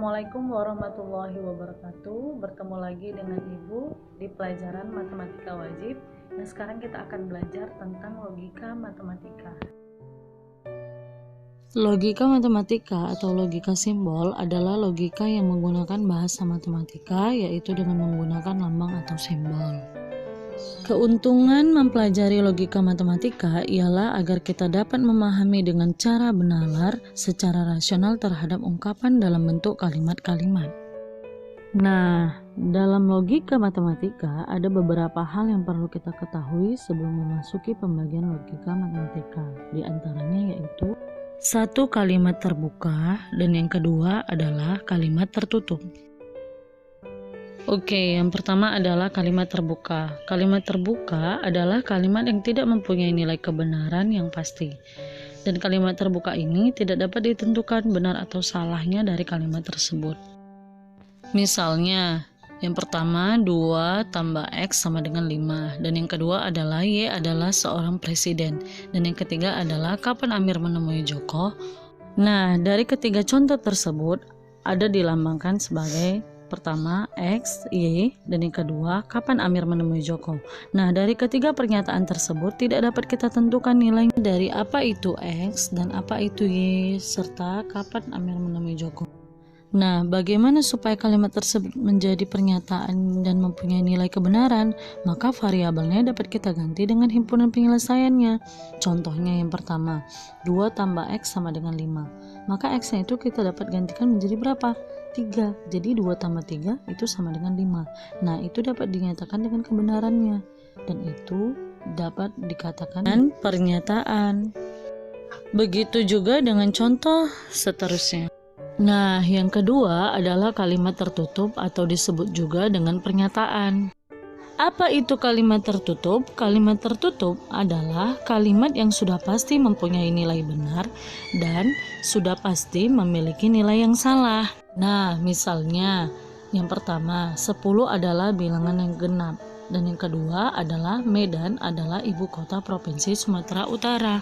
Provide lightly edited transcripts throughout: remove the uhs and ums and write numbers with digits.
Assalamualaikum warahmatullahi wabarakatuh. Bertemu lagi dengan Ibu di pelajaran matematika wajib. Nah, sekarang kita akan belajar tentang logika matematika. Logika matematika atau logika simbol adalah logika yang menggunakan bahasa matematika, yaitu dengan menggunakan lambang atau simbol. Keuntungan mempelajari logika matematika ialah agar kita dapat memahami dengan cara benar secara rasional terhadap ungkapan dalam bentuk kalimat-kalimat. Nah, dalam logika matematika ada beberapa hal yang perlu kita ketahui sebelum memasuki pembagian logika matematika. Di antaranya yaitu satu, kalimat terbuka, dan yang kedua adalah kalimat tertutup. Oke, yang pertama adalah kalimat terbuka. Kalimat terbuka adalah kalimat yang tidak mempunyai nilai kebenaran yang pasti. Dan kalimat terbuka ini tidak dapat ditentukan benar atau salahnya dari kalimat tersebut. Misalnya, yang pertama 2 tambah X sama dengan 5. Dan yang kedua adalah Y adalah seorang presiden. Dan yang ketiga adalah kapan Amir menemui Joko. Nah, dari ketiga contoh tersebut ada dilambangkan sebagai pertama X, Y, dan yang kedua kapan Amir menemui Joko. Nah, dari ketiga pernyataan tersebut tidak dapat kita tentukan nilainya dari apa itu X dan apa itu Y serta kapan Amir menemui Joko. Nah, bagaimana supaya kalimat tersebut menjadi pernyataan dan mempunyai nilai kebenaran? Maka variabelnya dapat kita ganti dengan himpunan penyelesaiannya. Contohnya yang pertama, 2 tambah X sama dengan 5. Maka X-nya itu kita dapat gantikan menjadi berapa? 3. Jadi 2 tambah 3 itu sama dengan 5. Nah, itu dapat dinyatakan dengan kebenarannya. Dan itu dapat dikatakan dengan pernyataan. Begitu juga dengan contoh seterusnya. Nah, yang kedua adalah kalimat tertutup atau disebut juga dengan pernyataan. Apa itu kalimat tertutup? Kalimat tertutup adalah kalimat yang sudah pasti mempunyai nilai benar dan sudah pasti memiliki nilai yang salah. Nah, misalnya yang pertama, 10 adalah bilangan yang genap. Dan yang kedua adalah Medan adalah ibu kota Provinsi Sumatera Utara.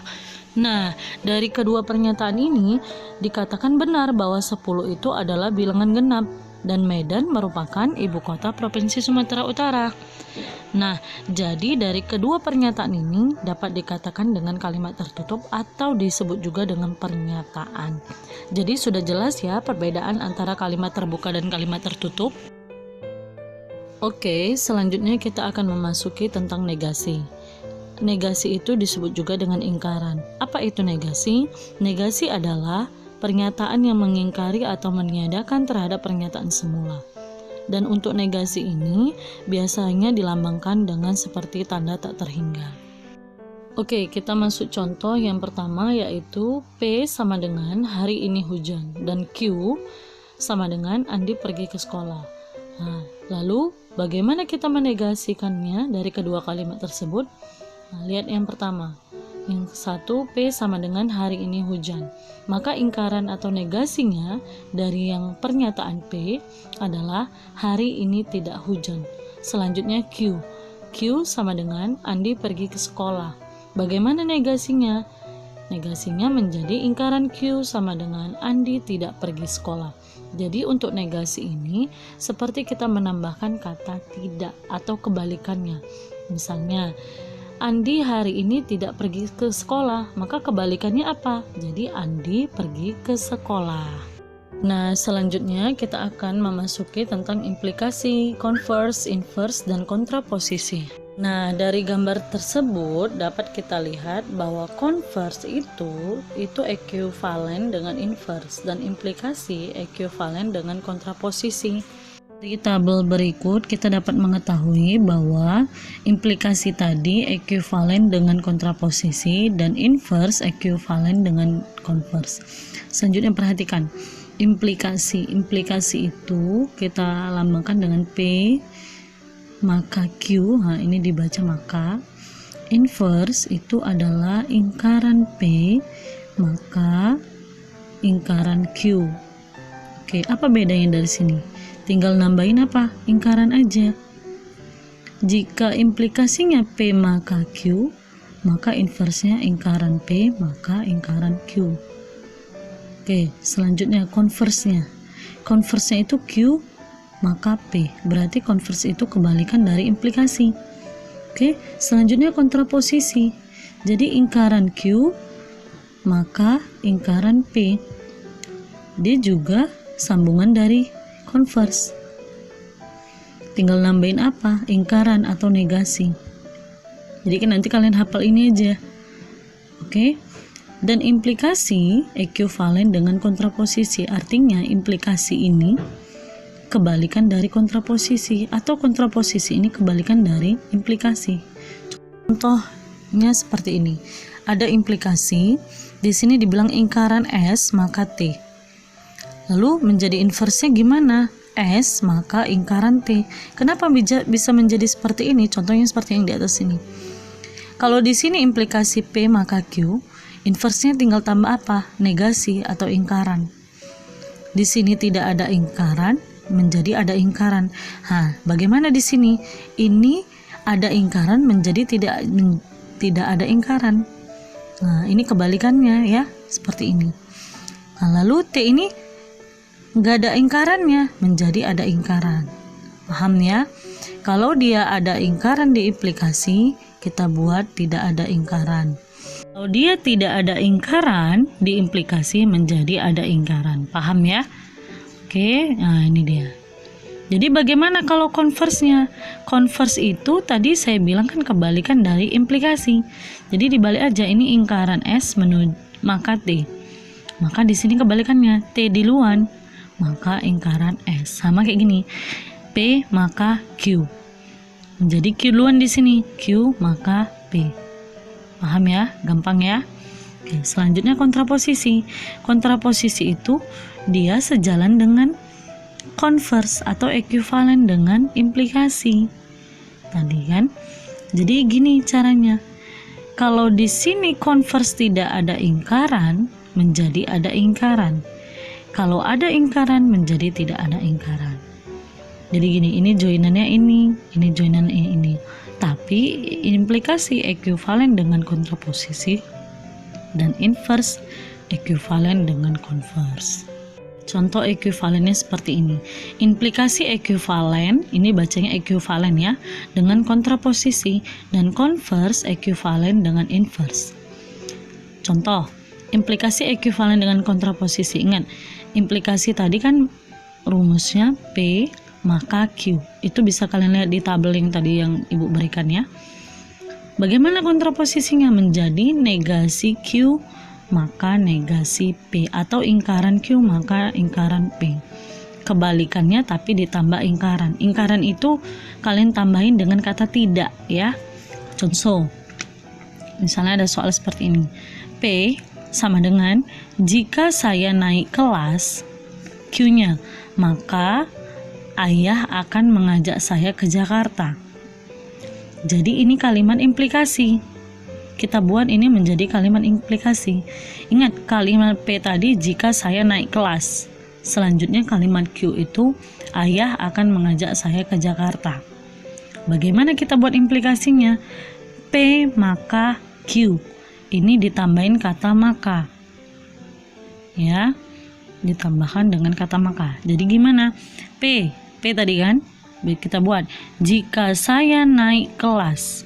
Nah, dari kedua pernyataan ini dikatakan benar bahwa 10 itu adalah bilangan genap dan Medan merupakan ibu kota Provinsi Sumatera Utara. Nah, jadi dari kedua pernyataan ini dapat dikatakan dengan kalimat tertutup atau disebut juga dengan pernyataan. Jadi sudah jelas ya perbedaan antara kalimat terbuka dan kalimat tertutup. Oke, selanjutnya kita akan memasuki tentang negasi. Negasi itu disebut juga dengan ingkaran. Apa itu negasi? Negasi adalah pernyataan yang mengingkari atau meniadakan terhadap pernyataan semula. Dan untuk negasi ini biasanya dilambangkan dengan seperti tanda tak terhingga. Oke, kita masuk contoh yang pertama yaitu P sama dengan hari ini hujan dan Q sama dengan Andi pergi ke sekolah. Nah, lalu bagaimana kita menegasikannya dari kedua kalimat tersebut? Nah, lihat yang pertama. Yang satu, P sama dengan hari ini hujan. Maka ingkaran atau negasinya dari yang pernyataan P adalah hari ini tidak hujan. Selanjutnya Q. Q sama dengan Andi pergi ke sekolah. Bagaimana negasinya? Negasinya menjadi ingkaran Q sama dengan Andi tidak pergi sekolah. Jadi untuk negasi ini seperti kita menambahkan kata tidak atau kebalikannya. Misalnya, Andi hari ini tidak pergi ke sekolah, maka kebalikannya apa? Jadi Andi pergi ke sekolah. Nah, selanjutnya kita akan memasuki tentang implikasi, converse, inverse, dan kontraposisi. Nah, dari gambar tersebut dapat kita lihat bahwa converse itu ekuivalen dengan inverse dan implikasi ekuivalen dengan kontraposisi. Di tabel berikut kita dapat mengetahui bahwa implikasi tadi ekuivalen dengan kontraposisi dan inverse ekuivalen dengan converse. Selanjutnya perhatikan implikasi itu kita lambangkan dengan P maka Q. Nah, ini dibaca maka. Inverse itu adalah ingkaran P maka ingkaran Q. Oke, apa bedanya dari sini? Tinggal nambahin apa? Ingkaran aja. Jika implikasinya P maka Q, maka inversenya ingkaran P maka ingkaran Q. Oke, selanjutnya converse-nya. Converse-nya itu Q maka P. Berarti converse itu kebalikan dari implikasi. Oke, selanjutnya kontraposisi. Jadi ingkaran Q maka ingkaran P. Dia juga sambungan dari converse. Tinggal nambahin apa? Ingkaran atau negasi. Jadi kan nanti kalian hafal ini aja. Oke. Dan implikasi ekuivalen dengan kontraposisi. Artinya implikasi ini kebalikan dari kontraposisi atau kontraposisi ini kebalikan dari implikasi. Contohnya seperti ini. Ada implikasi, di sini dibilang ingkaran S maka T. Lalu menjadi inversnya gimana? S maka ingkaran T. Kenapa bisa menjadi seperti ini? Contohnya seperti yang di atas ini. Kalau di sini implikasi P maka Q, inversnya tinggal tambah apa? Negasi atau ingkaran. Di sini tidak ada ingkaran, menjadi ada ingkaran. Bagaimana di sini? Ini ada ingkaran menjadi tidak ada ingkaran. Nah, ini kebalikannya ya, seperti ini. Nah, lalu T ini nggak ada ingkarannya, menjadi ada ingkaran. Paham ya? Kalau dia ada ingkaran di implikasi, kita buat tidak ada ingkaran. Kalau dia tidak ada ingkaran di implikasi, menjadi ada ingkaran. Paham ya? Oke, nah ini dia. Jadi bagaimana kalau converse-nya? Converse itu tadi saya bilang kan kebalikan dari implikasi. Jadi dibalik aja, ini ingkaran S menuju maka T. Maka di sini kebalikannya, T duluan maka ingkaran S. Sama kayak gini. P maka Q. Menjadi Q duluan di sini, Q maka P. Paham ya? Gampang ya? Oke, selanjutnya kontraposisi. Kontraposisi itu dia sejalan dengan converse atau ekuivalen dengan implikasi. Tadi kan? Jadi gini caranya. Kalau di sini converse tidak ada ingkaran, menjadi ada ingkaran. Kalau ada ingkaran, menjadi tidak ada ingkaran. Jadi gini, ini joinannya ini joinannya ini. Tapi implikasi ekuivalen dengan kontraposisi dan inverse ekuivalen dengan converse. Contoh ekuivalennya seperti ini. Implikasi ekuivalen, ini bacanya ekuivalen ya, dengan kontraposisi, dan converse ekuivalen dengan inverse. Contoh, implikasi ekuivalen dengan kontraposisi. Ingat, implikasi tadi kan rumusnya P maka Q. Itu bisa kalian lihat di tabel yang tadi yang Ibu berikan ya. Bagaimana kontraposisinya? Menjadi negasi Q maka negasi P, atau ingkaran Q maka ingkaran P. Kebalikannya tapi ditambah ingkaran. Ingkaran itu kalian tambahin dengan kata tidak ya. Contoh, misalnya ada soal seperti ini. P sama dengan jika saya naik kelas, Q-nya maka ayah akan mengajak saya ke Jakarta. Jadi ini kalimat implikasi. Kita buat ini menjadi kalimat implikasi. Ingat, kalimat P tadi jika saya naik kelas. Selanjutnya kalimat Q itu ayah akan mengajak saya ke Jakarta. Bagaimana kita buat implikasinya? P maka Q. Ini ditambahin kata maka. Ya, ditambahkan dengan kata maka. Jadi gimana? P tadi kan? Kita buat jika saya naik kelas.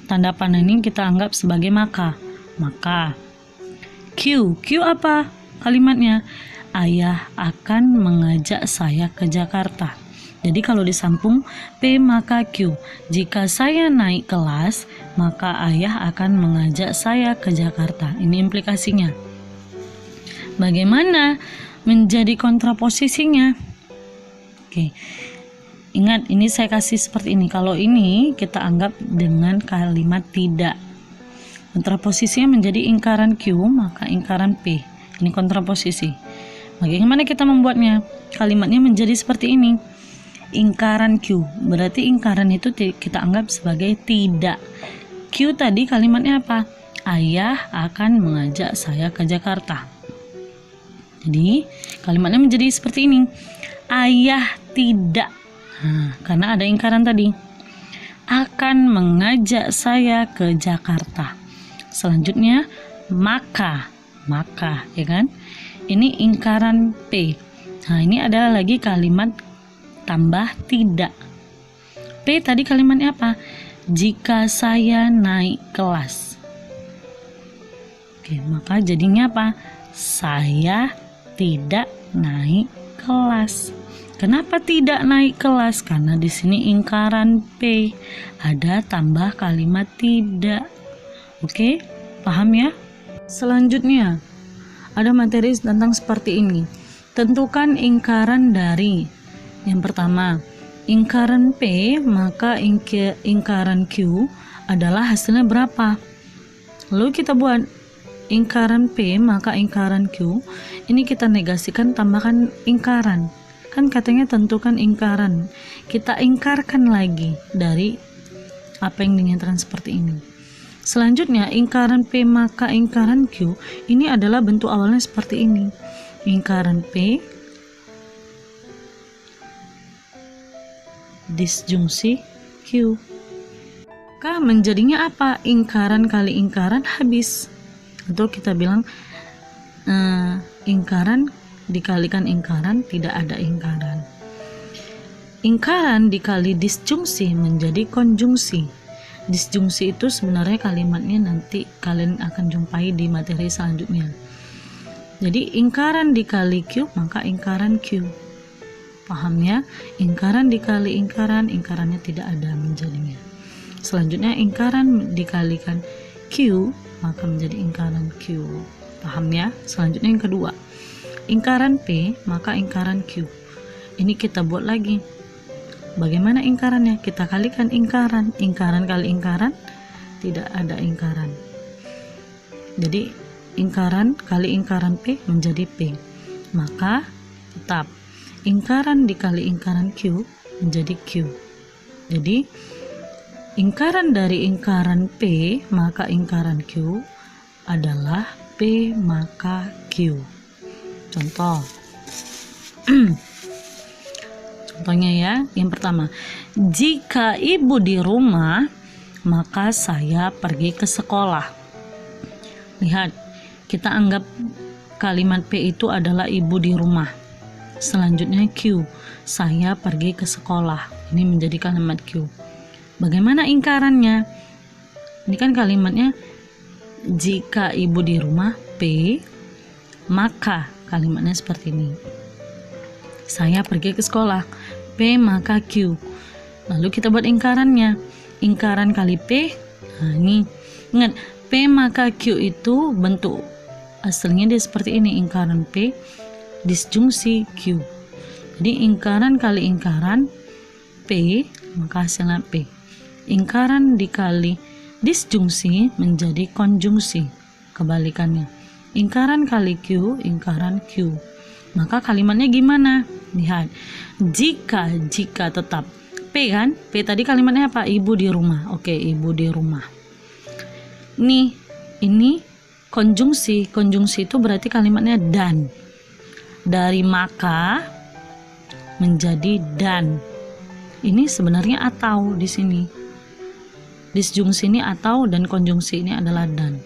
Tanda panah ini kita anggap sebagai maka. Q apa kalimatnya? Ayah akan mengajak saya ke Jakarta. Jadi kalau disambung P maka Q. Jika saya naik kelas, maka ayah akan mengajak saya ke Jakarta. Ini implikasinya. Bagaimana menjadi kontraposisinya? Oke. Ingat, ini saya kasih seperti ini. Kalau ini kita anggap dengan kalimat tidak. Kontraposisinya menjadi ingkaran Q maka ingkaran P. Ini kontraposisi. Bagaimana kita membuatnya? Kalimatnya menjadi seperti ini. Ingkaran Q. Berarti ingkaran itu kita anggap sebagai tidak. Q tadi kalimatnya apa? Ayah akan mengajak saya ke Jakarta. Jadi kalimatnya menjadi seperti ini. Ayah tidak. Karena ada ingkaran tadi, akan mengajak saya ke Jakarta. Selanjutnya maka ya kan, ini ingkaran P. Nah, ini adalah lagi kalimat tambah tidak. P tadi kalimatnya apa? Jika saya naik kelas. Oke, maka jadinya apa? Saya tidak naik kelas. Kenapa tidak naik kelas? Karena di sini ingkaran P, ada tambah kalimat tidak. Oke, paham ya? Selanjutnya, ada materi tentang seperti ini. Tentukan ingkaran dari. Yang pertama, ingkaran P, maka ingkaran Q adalah hasilnya berapa? Lalu kita buat ingkaran P, maka ingkaran Q. Ini kita negasikan, tambahkan ingkaran. Kan katanya tentukan ingkaran. Kita ingkarkan lagi dari apa yang dinyatakan seperti ini. Selanjutnya, ingkaran P maka ingkaran Q. Ini adalah bentuk awalnya seperti ini. Ingkaran P disjungsi Q. Maka menjadinya apa? Ingkaran kali ingkaran habis. Atau kita bilang ingkaran dikalikan ingkaran, tidak ada ingkaran. Ingkaran dikali disjungsi menjadi konjungsi. Disjungsi itu sebenarnya kalimatnya nanti kalian akan jumpai di materi selanjutnya. Jadi ingkaran dikali Q maka ingkaran Q. Paham ya? Ingkaran dikali ingkaran, ingkarannya tidak ada menjadinya. Selanjutnya ingkaran dikalikan Q maka menjadi ingkaran Q. Paham ya? Selanjutnya yang kedua, ingkaran P maka ingkaran Q. Ini kita buat lagi. Bagaimana ingkarannya? Kita kalikan ingkaran. Ingkaran kali ingkaran, tidak ada ingkaran. Jadi ingkaran kali ingkaran P menjadi P. Maka tetap ingkaran dikali ingkaran Q menjadi Q. Jadi ingkaran dari ingkaran P maka ingkaran Q adalah P maka Q. Contoh. Contohnya ya, yang pertama, jika ibu di rumah, maka saya pergi ke sekolah. Lihat, kita anggap kalimat P itu adalah ibu di rumah. Selanjutnya Q, saya pergi ke sekolah. Ini menjadi kalimat Q. Bagaimana ingkarannya? Ini kan kalimatnya jika ibu di rumah P, maka kalimatnya seperti ini. Saya pergi ke sekolah. P maka Q. Lalu kita buat ingkarannya. Ingkaran kali P. Nah, ini. Ingat, P maka Q itu bentuk aslinya dia seperti ini. Ingkaran P disjungsi Q. Jadi ingkaran kali ingkaran P maka hasilnya P. Ingkaran dikali disjungsi menjadi konjungsi. Kebalikannya. Ingkaran kali Q, ingkaran Q. Maka kalimatnya gimana? Lihat. Jika tetap P kan? P tadi kalimatnya apa? Ibu di rumah. Oke, ibu di rumah. Ini konjungsi. Konjungsi itu berarti kalimatnya dan. Dari maka menjadi dan. Ini sebenarnya atau di sini. Disjungsi ini atau dan konjungsi ini adalah dan.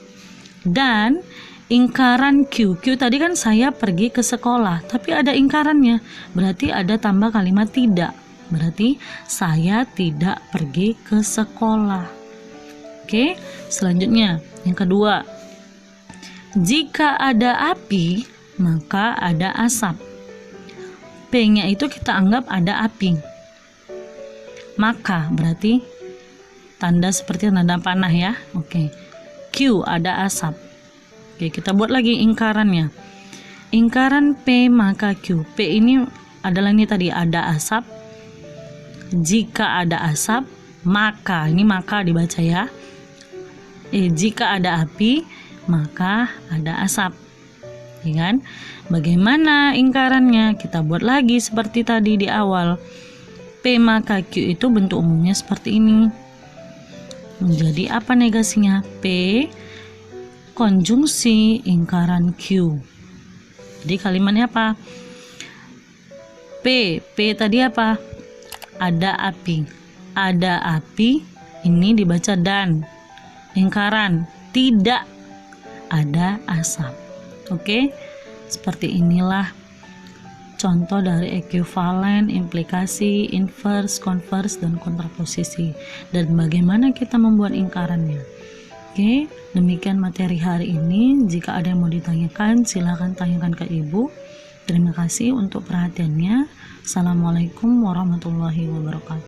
Dan ingkaran Q. Q tadi kan saya pergi ke sekolah, tapi ada ingkarannya. Berarti ada tambah kalimat tidak. Berarti saya tidak pergi ke sekolah. Oke, selanjutnya yang kedua. Jika ada api, maka ada asap. P-nya itu kita anggap ada api. Maka berarti tanda seperti tanda panah ya. Oke. Q ada asap. Oke, kita buat lagi ingkarannya. Ingkaran P maka Q. P ini adalah ini tadi ada asap. Jika ada asap, maka ini maka dibaca ya. Jika ada api, maka ada asap. Ya kan? Bagaimana ingkarannya? Kita buat lagi seperti tadi di awal. P maka Q itu bentuk umumnya seperti ini. Menjadi apa negasinya? P konjungsi ingkaran Q. Jadi kalimatnya apa? P tadi apa? Ada api. Ada api, ini dibaca dan. Ingkaran tidak ada asap. Oke? Seperti inilah contoh dari ekuivalen, implikasi, inverse, konvers, dan kontraposisi, dan bagaimana kita membuat ingkarannya. Oke, demikian materi hari ini. Jika ada yang mau ditanyakan, silakan tanyakan ke Ibu. Terima kasih untuk perhatiannya. Assalamualaikum warahmatullahi wabarakatuh.